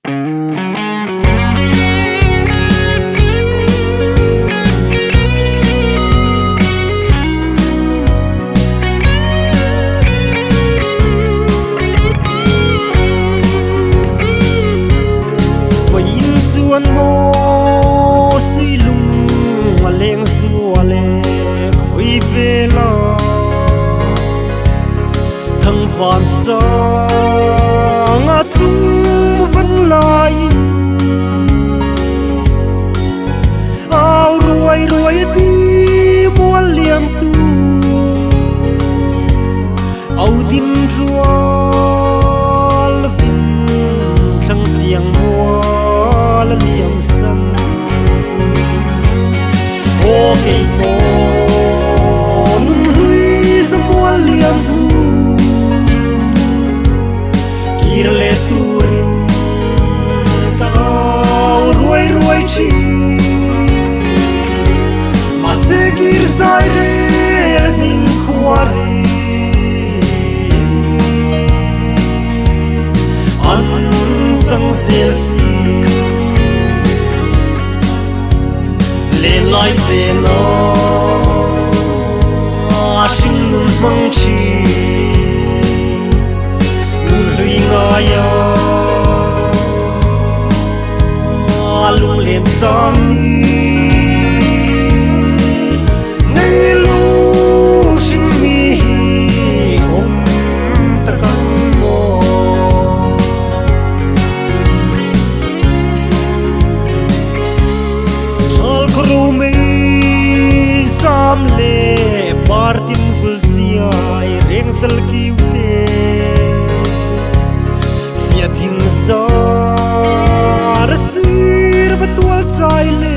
mô suy lung mà lên xua lệ khối về lo thằng phản xa ngã chung vẫn lại ao ruồi ruồi đi mua liềm tu ao tin ruồi vinh thằng tiếng mua là liềm sân ô cây mô nung lui ra mua liềm tu kira le turin cao ruồi ruồi chi mà seguir sai re nin khoare an chẳng xiên xi lên lại về nó sinh nun mong chi nun hui ngaya lung lên giang ni lu sinh mi hôm ta căng mò chal khru mi sam le partin vultia reng sal kiute sia thing za rasir betul chai le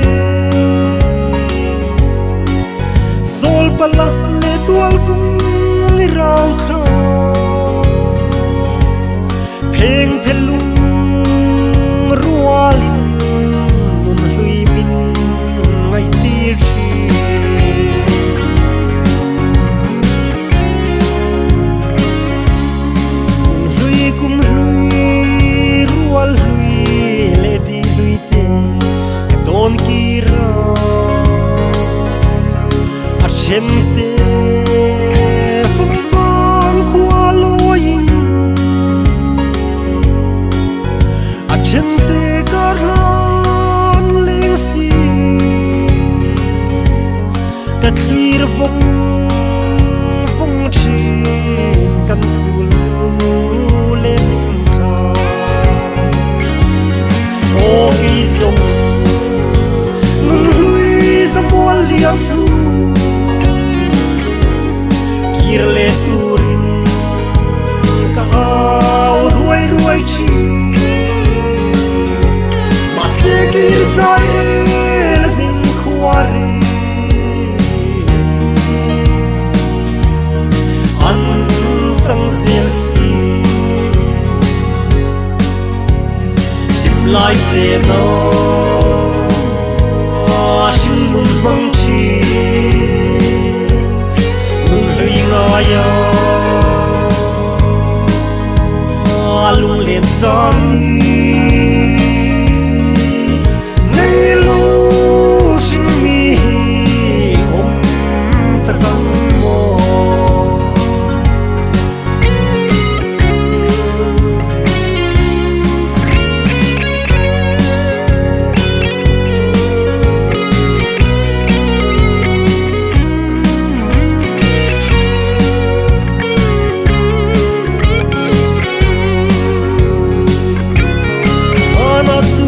sol pala le tual vung rau kha pheng phelung rualin nun hui min ngai ti chi nun hui kum hui rual hui le di hui te don kira gente phong vang qua loin a gente garan leng si ka khir vong phong chin kan sul lu len kha o gi song nun lui sa mo liam lu le turin cao ruồi ruồi chi mà seguir sai là tình khoare an chẳng xiên xi tìm lại về nó xin nun mong chi ngaya lung lên giang nay lu sinh mi hôm ta căng mò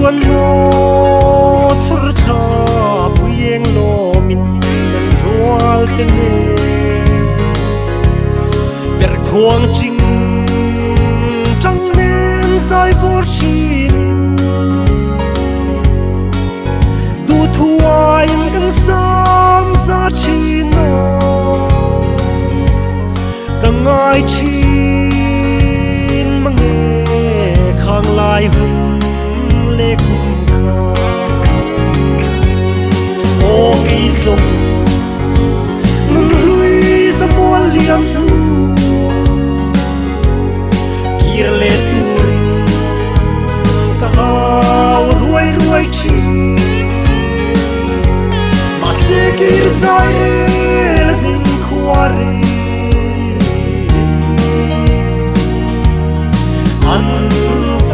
tuan mo chur tha buyeng lo min nan rual te ne ber khuang ching trăng nên sai vor chin du thuai kan sam sa chin no kang ai chin mang khang lai hun lê khung kha ô gi song nun lui sa mo liam lu kir le turin ka an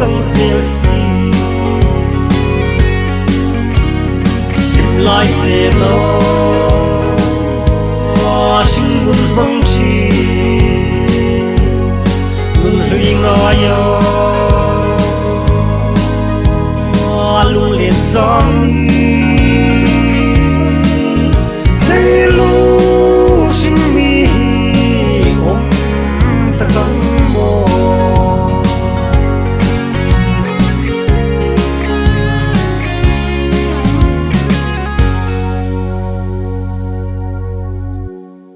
chẳng xiên xì im lại dễ lo sinh buồn mong chi